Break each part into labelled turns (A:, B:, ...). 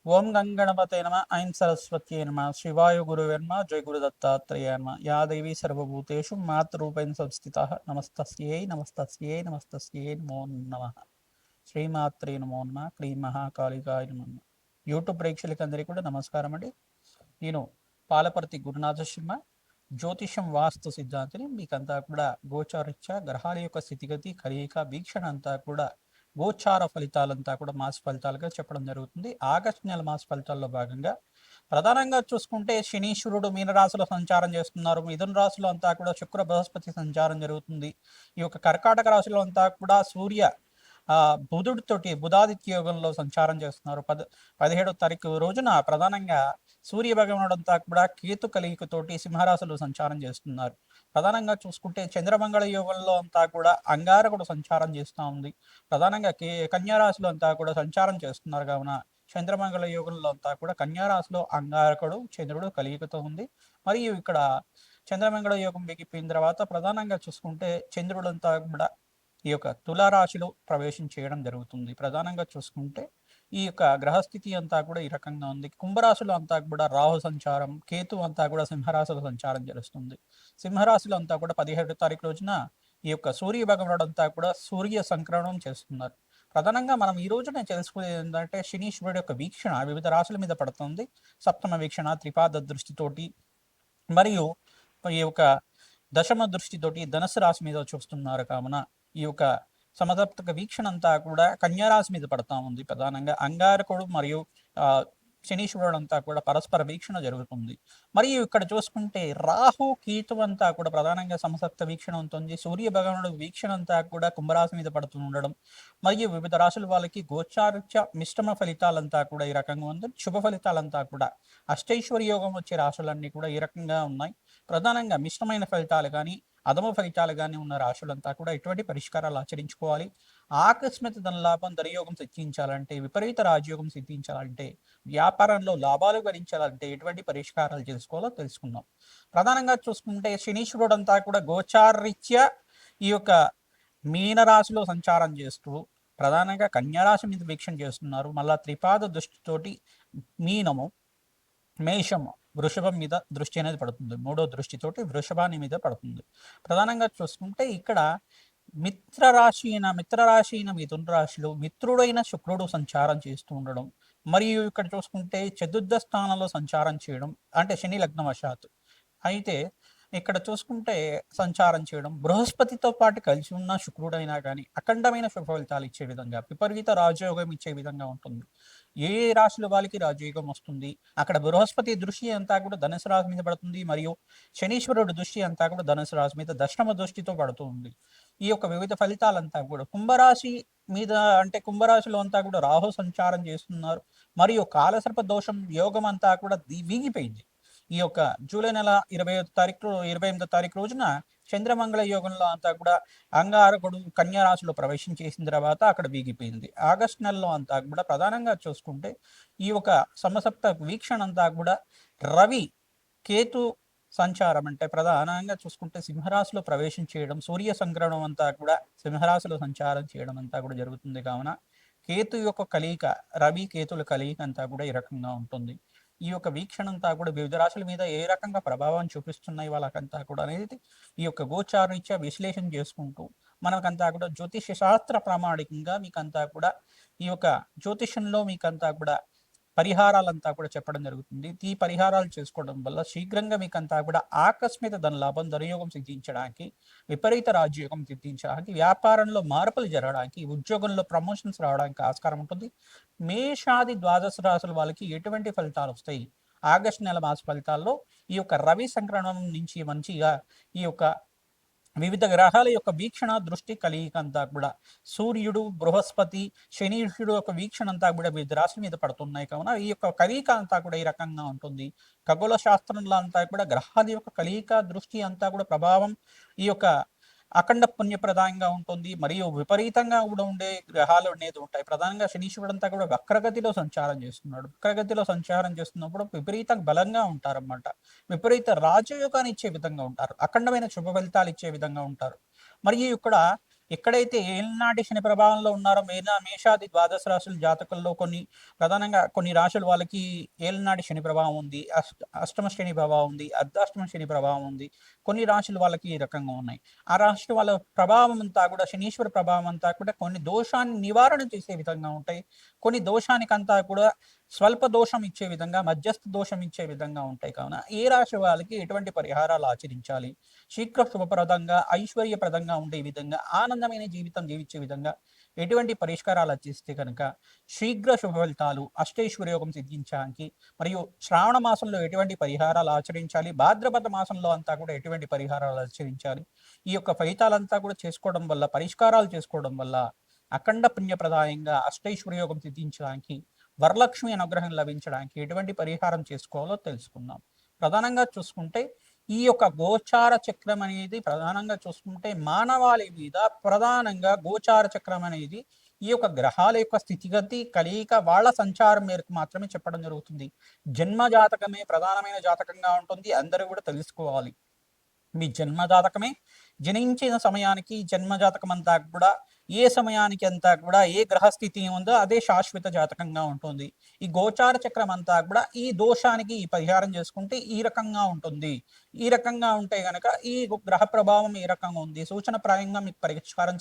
A: ఓం గంగణపతే నమ ఐం సరస్వత్యై నమ శివాయ గురువేర్మ జయ గురు దత్తాత్రేయ నమ యా దేవి సర్వభూతేషు మాతృరూపేణ సంస్థితః నమస్తస్యై నమస్తస్యై నమస్తస్యై నమో నమః శ్రీమాత్రే నమో నమః క్లీం మహాకాళికాయ నమః. యూట్యూబ్ ప్రేక్షకులందరికీ కూడా నమస్కారం అండి. నేను పాలపర్తి గురునాథ శర్మ, జ్యోతిషం వాస్తు సిద్ధాంతిని. మీకంతా కూడా గోచారిత్య గ్రహాల యొక్క స్థితిగతి కలయిక వీక్షణ అంతా కూడా గోచార ఫలితాలంతా కూడా మాస ఫలితాలుగా చెప్పడం జరుగుతుంది. ఆగస్టు నెల మాస ఫలితాల్లో భాగంగా ప్రధానంగా చూసుకుంటే శనీశ్వరుడు మీనరాశిలో సంచారం చేస్తున్నారు. మిథున రాశిలో అంతా కూడా శుక్ర బృహస్పతి సంచారం జరుగుతుంది. ఈ యొక్క కర్కాటక రాశిలో అంతా కూడా సూర్య బుధుడితోటి బుధాదిత్య యోగంలో సంచారం చేస్తున్నారు. 17వ తారీఖు రోజున ప్రధానంగా సూర్య భగవానుడు అంతా కూడా కేతు కలియుకతోటి సింహరాశులు సంచారం చేస్తున్నారు. ప్రధానంగా చూసుకుంటే చంద్రమంగళ యోగంలో అంతా కూడా అంగారకుడు సంచారం చేస్తూ ఉంది. ప్రధానంగా కన్యారాశిలో అంతా కూడా సంచారం చేస్తున్నారు. కావున చంద్రమంగళ యోగంలో అంతా కూడా కన్యారాశిలో అంగారకుడు చంద్రుడు కలియుకతో ఉంది. మరియు ఇక్కడ చంద్రమంగళ యోగం బిగిపోయిన తర్వాత ప్రధానంగా చూసుకుంటే చంద్రుడు అంతా కూడా ఈ యొక్క తులారాశిలో ప్రవేశం చేయడం జరుగుతుంది. ప్రధానంగా చూసుకుంటే ఈ యొక్క గ్రహస్థితి అంతా కూడా ఈ రకంగా ఉంది. కుంభరాశిలో అంతా కూడా రాహు సంచారం, కేతు అంతా కూడా సింహరాశిలో సంచారం చేస్తుంది. సింహరాశిలో అంతా కూడా 17వ తారీఖు రోజున ఈ యొక్క సూర్య భగవానుడు అంతా కూడా సూర్య సంక్రమణం చేస్తున్నారు. ప్రధానంగా మనం ఈ రోజున తెలుసుకునేది ఏంటంటే శనీశ్వరుడు యొక్క వీక్షణ వివిధ రాశుల మీద పడుతుంది. సప్తమ వీక్షణ త్రిపాద దృష్టితోటి మరియు ఈ యొక్క దశమ దృష్టితోటి ధనుసు రాశి మీద చూస్తున్నారు. కావున ఈ యొక్క సమసప్తక వీక్షణ అంతా కూడా కన్యారాశి మీద పడతా ఉంది. ప్రధానంగా అంగారకుడు మరియు శనీశ్వరుడు అంతా కూడా పరస్పర వీక్షణ జరుగుతుంది. మరియు ఇక్కడ చూసుకుంటే రాహు కేతు అంతా కూడా ప్రధానంగా సమసప్త వీక్షణ ఉంటుంది. సూర్య భగవానుడు వీక్షణ అంతా కూడా కుంభరాశి మీద పడుతూ ఉండడం మరియు వివిధ రాశుల వాళ్ళకి గోచారిత్య మిశ్రమ ఫలితాలంతా కూడా ఈ రకంగా ఉంది. శుభ ఫలితాలంతా కూడా అష్టైశ్వర్య యోగం వచ్చే రాశులన్నీ కూడా ఈ రకంగా ఉన్నాయి. ప్రధానంగా మిశ్రమైన ఫలితాలు కానీ అధమ ఫలితాలుగానే ఉన్న రాశులంతా కూడా ఎటువంటి పరిష్కారాలు ఆచరించుకోవాలి. ఆకస్మిక ధనలాభం ధనయోగం సిద్ధించాలంటే, విపరీత రాజయోగం సిద్ధించాలంటే, వ్యాపారంలో లాభాలు గడించాలంటే ఎటువంటి పరిష్కారాలు చేసుకోవాలో తెలుసుకుందాం. ప్రధానంగా చూసుకుంటే శనీశ్వరుడు అంతా కూడా గోచారీత్యా ఈ యొక్క మీనరాశిలో సంచారం చేస్తూ ప్రధానంగా కన్యారాశి మీద వీక్షణ చేస్తున్నారు. మళ్ళా త్రిపాద దృష్టితోటి మీనము, మేషము, వృషభం మీద దృష్టి అనేది పడుతుంది. మూడో దృష్టితోటి వృషభాన్ని మీద పడుతుంది. ప్రధానంగా చూసుకుంటే ఇక్కడ మిత్రరాశి అయిన మిథున రాశిలో మిత్రుడైన శుక్రుడు సంచారం చేస్తూ ఉండడం, మరియు ఇక్కడ చూసుకుంటే చతుర్థ స్థానంలో సంచారం చేయడం అంటే శని లగ్నవశాత్తు. అయితే ఇక్కడ చూసుకుంటే సంచారం చేయడం బృహస్పతితో పాటు కలిసి ఉన్న శుక్రుడైనా కానీ అఖండమైన శుభ ఫలితాలు ఇచ్చే విధంగా విపరీత రాజయోగం ఇచ్చే విధంగా ఉంటుంది. ఏ రాశుల వాళ్ళకి రాజయోగం వస్తుంది. అక్కడ బృహస్పతి దృష్టి అంతా కూడా ధనుసు రాశి మీద పడుతుంది. మరియు శనీశ్వరుడు దృష్టి అంతా కూడా ధనుసు రాశి మీద దశమ దృష్టితో పడుతూ ఉంది. ఈ యొక్క వివిధ ఫలితాలంతా కూడా కుంభరాశి మీద అంటే కుంభరాశిలో అంతా కూడా రాహు సంచారం చేస్తున్నారు. మరియు కాలసర్ప దోషం యోగం అంతా కూడా వీగిపోయింది. ఈ యొక్క జూలై నెల 28వ తారీఖు రోజున చంద్రమంగళ యోగంలో అంతా కూడా అంగారకుడు కన్యారాశిలో ప్రవేశం చేసిన తర్వాత అక్కడ వీగిపోయింది. ఆగస్టు నెలలో అంతా కూడా ప్రధానంగా చూసుకుంటే ఈ యొక్క సమసప్త వీక్షణ అంతా కూడా రవి కేతు సంచారం అంటే ప్రధానంగా చూసుకుంటే సింహరాశిలో ప్రవేశం చేయడం, సూర్య సంక్రమణం అంతా కూడా సింహరాశిలో సంచారం చేయడం అంతా కూడా జరుగుతుంది. కావున కేతు యొక్క కలియిక, రవి కేతుల కలియిక అంతా కూడా ఈ రకంగా ఉంటుంది. ఈ యొక్క వీక్షణ అంతా కూడా వివిధ రాశుల మీద ఏ రకంగా ప్రభావం చూపిస్తున్నాయి వాళ్ళకంతా కూడా అనేది ఈ యొక్క గోచారీత్యా విశ్లేషణ చేసుకుంటూ మనకంతా కూడా జ్యోతిష శాస్త్ర ప్రామాణికంగా మీకంతా కూడా ఈ యొక్క జ్యోతిషంలో మీకంతా కూడా పరిహారాలంతా కూడా చెప్పడం జరుగుతుంది. ఈ పరిహారాలు చేసుకోవడం వల్ల శీఘ్రంగా మీకంతా కూడా ఆకస్మిక ధనలాభం ధనయోగం సిద్ధించడానికి, విపరీత రాజయోగం సిద్ధించడానికి, వ్యాపారంలో మార్పులు జరగడానికి, ఉద్యోగంలో ప్రమోషన్స్ రావడానికి ఆస్కారం ఉంటుంది. మేషాది ద్వాదశ రాశుల వాళ్ళకి ఎటువంటి ఫలితాలు వస్తాయి? ఆగస్టు నెల మాస ఫలితాల్లో ఈ యొక్క రవి సంక్రమణం నుంచి మంచిగా ఈ యొక్క వివిధ గ్రహాల యొక్క వీక్షణ దృష్టి కలియిక అంతా కూడా సూర్యుడు, బృహస్పతి, శనీశ్వరుడు యొక్క వీక్షణ అంతా కూడా వివిధ రాశుల మీద పడుతున్నాయి. కావున ఈ యొక్క కలియిక అంతా కూడా ఈ రకంగా ఉంటుంది. ఖగోళ శాస్త్రంలో అంతా కూడా గ్రహాల యొక్క కలియిక దృష్టి అంతా కూడా ప్రభావం ఈ యొక్క అఖండ పుణ్యప్రదాయంగా ఉంటుంది. మరియు విపరీతంగా కూడా ఉండే గ్రహాలు అనేది ఉంటాయి. ప్రధానంగా శనీశ్వరుడు అంతా కూడా వక్రగతిలో సంచారం చేస్తున్నాడు. వక్రగతిలో సంచారం చేస్తున్నప్పుడు విపరీతంగా బలంగా ఉంటారన్నమాట. విపరీత రాజయోగాన్ని ఇచ్చే విధంగా ఉంటారు. అఖండమైన శుభ ఫలితాలు ఇచ్చే విధంగా ఉంటారు. మరియు ఇక్కడ ఎక్కడైతే ఏలినాటి శని ప్రభావంలో ఉన్నారో మేషాది ద్వాదశ రాశుల జాతకుల్లో ప్రధానంగా కొన్ని రాశులు వాళ్ళకి ఏలినాటి శని ప్రభావం ఉంది, అష్టమ శని ప్రభావం ఉంది, అర్ధాష్టమ శని ప్రభావం ఉంది. కొన్ని రాశులు వాళ్ళకి ఈ రకంగా ఉన్నాయి. ఆ రాశి వాళ్ళ ప్రభావం అంతా కూడా శనీశ్వర ప్రభావం అంతా కూడా కొన్ని దోషాన్ని నివారణ చేసే విధంగా ఉంటాయి. కొన్ని దోషానికంతా కూడా స్వల్ప దోషం ఇచ్చే విధంగా, మధ్యస్థ దోషం ఇచ్చే విధంగా ఉంటాయి. కావున ఏ రాశి వాళ్ళకి ఎటువంటి పరిహారాలు ఆచరించాలి, శీఘ్ర శుభప్రదంగా ఐశ్వర్యప్రదంగా ఉండే విధంగా, ఆనందమైన జీవితం జీవించే విధంగా ఎటువంటి పరిష్కారాలు ఆచరిస్తే కనుక శీఘ్ర శుభ ఫలితాలు, అష్టైశ్వర్యోగం సిద్ధించడానికి, మరియు శ్రావణ మాసంలో ఎటువంటి పరిహారాలు ఆచరించాలి, భాద్రపద మాసంలో అంతా కూడా ఎటువంటి పరిహారాలు ఆచరించాలి, ఈ యొక్క ఫలితాలంతా కూడా చేసుకోవడం వల్ల, పరిష్కారాలు చేసుకోవడం వల్ల అఖండ పుణ్యప్రదాయంగా అష్టైశ్వర్యోగం సిద్ధించడానికి, వరలక్ష్మి అనుగ్రహం లభించడానికి ఎటువంటి పరిహారం చేసుకోవాలో తెలుసుకుందాం. ప్రధానంగా చూసుకుంటే ఈ యొక్క గోచార చక్రం అనేది ప్రధానంగా చూసుకుంటే మానవాళి మీద ప్రధానంగా గోచార చక్రం అనేది ఈ యొక్క గ్రహాల యొక్క స్థితిగతి కలయిక వాళ్ళ సంచారం మేరకు మాత్రమే చెప్పడం జరుగుతుంది. జన్మ జాతకమే ప్రధానమైన జాతకంగా ఉంటుంది, అందరూ కూడా తెలుసుకోవాలి. మీ జన్మ జాతకమే జనించిన సమయానికి జన్మజాతకం అంతా కూడా ఏ సమయానికి అంతా కూడా ఏ గ్రహస్థితి ఉందో అదే శాశ్వత జాతకంగా ఉంటుంది. ఈ గోచార చక్రం అంతా కూడా ఈ దోషానికి ఈ పరిహారం చేసుకుంటే ఈ రకంగా ఉంటుంది. ఈ రకంగా ఉంటే గనక ఈ గ్రహ ప్రభావం ఈ రకంగా ఉంది, సూచన ప్రాయంగా మీకు పరిష్కారం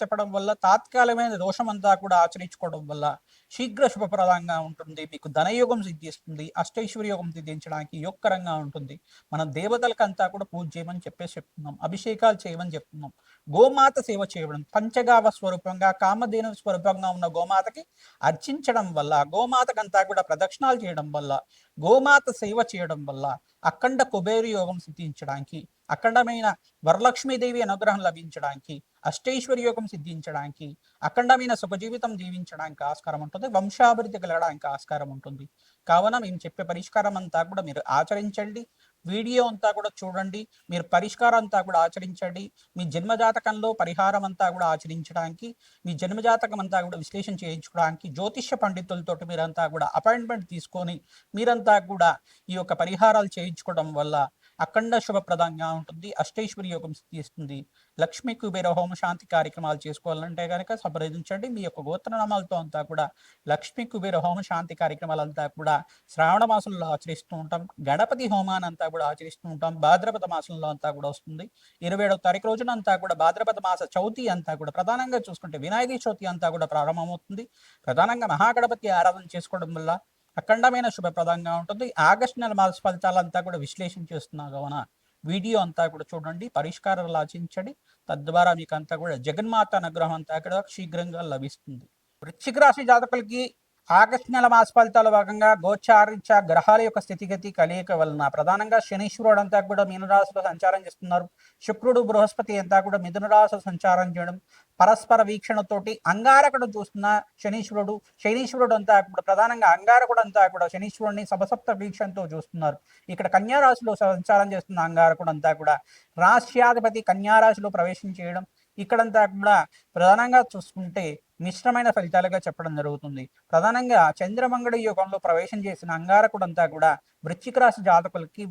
A: చెప్పడం వల్ల తాత్కాలికమైన దోషం అంతా కూడా ఆచరించుకోవడం వల్ల శీఘ్ర శుభప్రదంగా ఉంటుంది. మీకు ధనయోగం సిద్ధిస్తుంది, అష్టైశ్వర్యోగం సిద్ధించడానికి యోగకరంగా ఉంటుంది. మనం దేవతలకంతా కూడా పూజ చేయమని చెప్తున్నాం, అభిషేకాలు చేయమని చెప్తున్నాం, గోమాత సేవ చేయడం, పంచగావ స్వరూపంగా కామధేను స్వరూపంగా ఉన్న గోమాతకి అర్చించడం వల్ల, గోమాతకంతా కూడా ప్రదక్షిణాలు చేయడం వల్ల, గోమాత సేవ చేయడం వల్ల అఖండ కుబేరు యోగం సిద్ధించడానికి, అఖండమైన వరలక్ష్మీదేవి అనుగ్రహం లభించడానికి, అష్టైశ్వర్యోగం సిద్ధించడానికి, అఖండమైన సుఖజీవితం జీవించడానికి ఆస్కారం ఉంటుంది, వంశాభివృద్ధి కలగడానికి ఆస్కారం ఉంటుంది. కావున మేము చెప్పే పరిష్కారం అంతా కూడా మీరు ఆచరించండి. వీడియో అంతా కూడా చూడండి, మీరు పరిష్కారం అంతా కూడా ఆచరించండి. మీ జన్మజాతకంలో పరిహారం అంతా కూడా ఆచరించడానికి, మీ జన్మజాతకం అంతా కూడా విశ్లేషణ చేయించుకోవడానికి జ్యోతిష్య పండితులతోటి మీరంతా కూడా అపాయింట్మెంట్ తీసుకొని మీరంతా కూడా ఈ యొక్క పరిహారాలు చేయించుకోవడం వల్ల అఖండ శుభప్రదంగా ఉంటుంది, అష్టైశ్వర్య యోగం సిద్ధిస్తుంది. లక్ష్మీ కుబేర హోమ శాంతి కార్యక్రమాలు చేసుకోవాలంటే కనుక సంప్రదించండి. మీ యొక్క గోత్రనామాలతో అంతా కూడా లక్ష్మీ కుబేర హోమ శాంతి కార్యక్రమాలంతా కూడా శ్రావణ మాసంలో ఆచరిస్తూ ఉంటాం. గణపతి హోమాన్ని అంతా కూడా ఆచరిస్తూ ఉంటాం. భాద్రపద మాసంలో అంతా కూడా వస్తుంది. 27వ తారీఖు రోజున అంతా కూడా భాద్రపద మాస చవితి అంతా కూడా ప్రధానంగా చూసుకుంటే వినాయక చవితి అంతా కూడా ప్రారంభమవుతుంది. ప్రధానంగా మహాగణపతి ఆరాధన చేసుకోవడం వల్ల అఖండమైన శుభప్రదంగా ఉంటుంది. ఆగస్టు నెల మాస ఫలితాలంతా కూడా విశ్లేషణ చేస్తున్నా కావున వీడియో అంతా కూడా చూడండి, పరిష్కారాలు ఆచరించండి. తద్వారా మీకు అంతా కూడా జగన్మాత అనుగ్రహం అంతా కూడా శీఘ్రంగా లభిస్తుంది. వృశ్చిక రాశి జాతకులకి ఆగస్టు నెల మాస ఫలితాల భాగంగా గోచారీత్యా గ్రహాల యొక్క స్థితిగతి కలయిక వలన ప్రధానంగా శనీశ్వరుడు అంతా కూడా మీనరాశిలో సంచారం చేస్తున్నారు. శుక్రుడు బృహస్పతి అంతా కూడా మిథున రాశిలో సంచారం చేయడం, పరస్పర వీక్షణతోటి అంగారకుడు చూస్తున్న శనీశ్వరుడు అంతా కూడా ప్రధానంగా అంగారకుడు అంతా కూడా శనీశ్వరుడిని సభసప్త వీక్షణతో చూస్తున్నారు. ఇక్కడ కన్యా రాశిలో సంచారం చేస్తున్న అంగారకుడు అంతా కూడా రాశ్యాధిపతి కన్యా రాశిలో ప్రవేశం చేయడం, ఇక్కడంతా కూడా ప్రధానంగా చూసుకుంటే మిశ్రమైన ఫలితాలుగా చెప్పడం జరుగుతుంది. ప్రధానంగా చంద్రమంగళ యుగంలో ప్రవేశం చేసిన అంగారకుడంతా కూడా వృశ్చిక రాశి జాతకులకి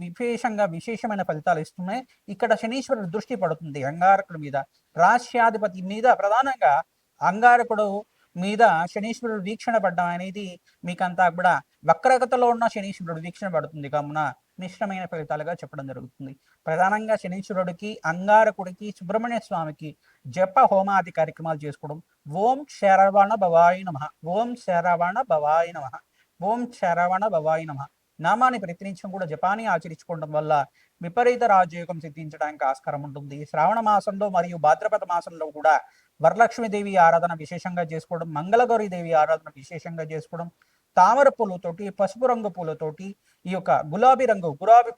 A: విశేషమైన ఫలితాలు ఇస్తున్నాయి. ఇక్కడ శనీశ్వరుడు దృష్టి పడుతుంది అంగారకుడి మీద, రాశ్యాధిపతి మీద. ప్రధానంగా అంగారకుడు మీద శనీశ్వరుడు వీక్షణ పడ్డం అనేది మీకంతా కూడా వక్రగతలో ఉన్న శనీశ్వరుడు వీక్షణ పడుతుంది కావున మిశ్రమైన ఫలితాలుగా చెప్పడం జరుగుతుంది. ప్రధానంగా శనీశ్వరుడికి, అంగారకుడికి, సుబ్రహ్మణ్య స్వామికి జప హోమాది కార్యక్రమాలు చేసుకోవడం. ఓం శరవణ భవాయ నమః, ఓం శరవణ భవాయ నమః, ఓం శరవణ భవాయ నమః నామాన్ని ప్రతినిత్యం కూడా జపాన్ని ఆచరించుకోవడం వల్ల విపరీత రాజయోగం సిద్ధించడానికి ఆస్కారం ఉంటుంది. శ్రావణ మాసంలో మరియు భాద్రపద మాసంలో కూడా వరలక్ష్మీదేవి ఆరాధన విశేషంగా చేసుకోవడం, మంగళగౌరి దేవి ఆరాధన విశేషంగా చేసుకోవడం, తామర పూలతోటి, పసుపు రంగు పూలతోటి, ఈ యొక్క గులాబీ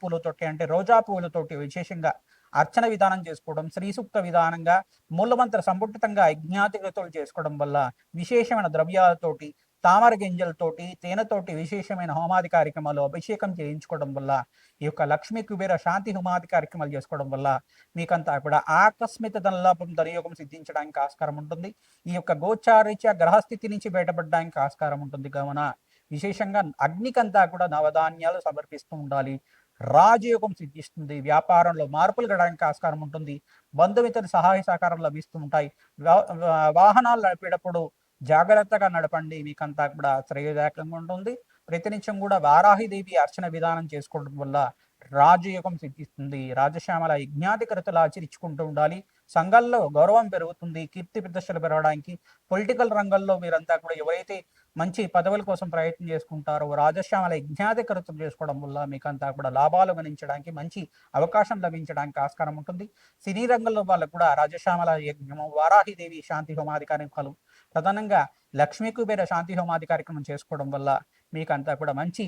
A: పూలతోటి అంటే రోజా పూలతోటి విశేషంగా అర్చన విధానం చేసుకోవడం, శ్రీ సూక్త విధానంగా మూలమంత్ర సంపుటితంగా యజ్ఞాతిగతులు చేసుకోవడం వల్ల విశేషమైన ద్రవ్యాలతోటి, తామర గింజలతోటి, తేనెతోటి విశేషమైన హోమాది కార్యక్రమాలు అభిషేకం చేయించుకోవడం వల్ల, ఈ యొక్క లక్ష్మీ కుబేర శాంతి హోమాది కార్యక్రమాలు చేసుకోవడం వల్ల మీకంతా కూడా ఆకస్మిక ధనలాభం, ధనయోగం సిద్ధించడానికి ఆస్కారం ఉంటుంది. ఈ యొక్క గోచారీత్యా గ్రహస్థితి నుంచి బయటపడడానికి ఆస్కారం ఉంటుంది కావున విశేషంగా అగ్నికంతా కూడా నవధాన్యాలు సమర్పిస్తూ ఉండాలి. రాజయోగం సిద్ధిస్తుంది. వ్యాపారంలో మార్పులు గడడానికి ఆస్కారం ఉంటుంది. బంధుమిత్రుల సహాయ సహకారం లభిస్తూ ఉంటాయి. వాహనాలు నడిపేటప్పుడు జాగ్రత్తగా నడపండి, మీకంతా కూడా శ్రేయదాయకంగా ఉంటుంది. ప్రతినిత్యం కూడా వారాహిదేవి అర్చన విధానం చేసుకోవడం వల్ల రాజయోగం సిద్ధిస్తుంది. రాజశ్యామల యజ్ఞాధికృతలు ఆచరించుకుంటూ ఉండాలి. సంఘాల్లో గౌరవం పెరుగుతుంది, కీర్తి ప్రదర్శనలు పెరగడానికి. పొలిటికల్ రంగంలో మీరంతా కూడా ఎవరైతే మంచి పదవుల కోసం ప్రయత్నం చేసుకుంటారో రాజశ్యామల యజ్ఞాధికృతం చేసుకోవడం వల్ల మీకంతా కూడా లాభాలు గణించడానికి, మంచి అవకాశం లభించడానికి ఆస్కారం ఉంటుంది. సినీ రంగంలో వాళ్ళకు కూడా రాజశ్యామల యజ్ఞము, వారాహిదేవి శాంతి హోమాది కార్యక్రమాలు, ప్రధానంగా లక్ష్మీ కుబేర శాంతి హోమాది కార్యక్రమం చేసుకోవడం వల్ల మీకంతా కూడా మంచి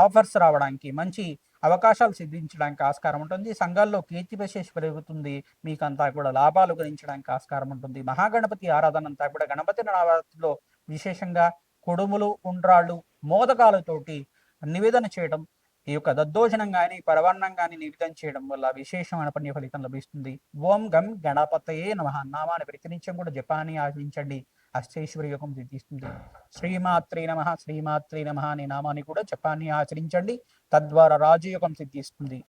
A: ఆఫర్స్ రావడానికి, మంచి అవకాశాలు సిద్ధించడానికి ఆస్కారం ఉంటుంది. సంఘాల్లో కీర్తి ప్రశేష పెరుగుతుంది, మీకంతా కూడా లాభాలు గణించడానికి ఆస్కారం ఉంటుంది. మహాగణపతి ఆరాధన అంతా కూడా గణపతి నవరాత్రిలో విశేషంగా కుడుములు, ఉండ్రాళ్ళు, మోదకాలతోటి నివేదన చేయడం, ఈ యొక్క దద్దోజనం కానీ పరవాన్నం కానీ నివేదన చేయడం వల్ల విశేషమైన పుణ్య ఫలితం లభిస్తుంది. ఓం గం గణపతయే నమః నామాన్ని ప్రతినిత్యం కూడా జపాన్ని ఆచరించండి, అష్టైశ్వర్య యోగం సిద్ధిస్తుంది. శ్రీమాత్రే నమః, శ్రీమాత్రే నమః అనే నామాన్ని కూడా జపాన్ని ఆచరించండి, తద్వారా రాజయోగం సిద్ధిస్తుంది.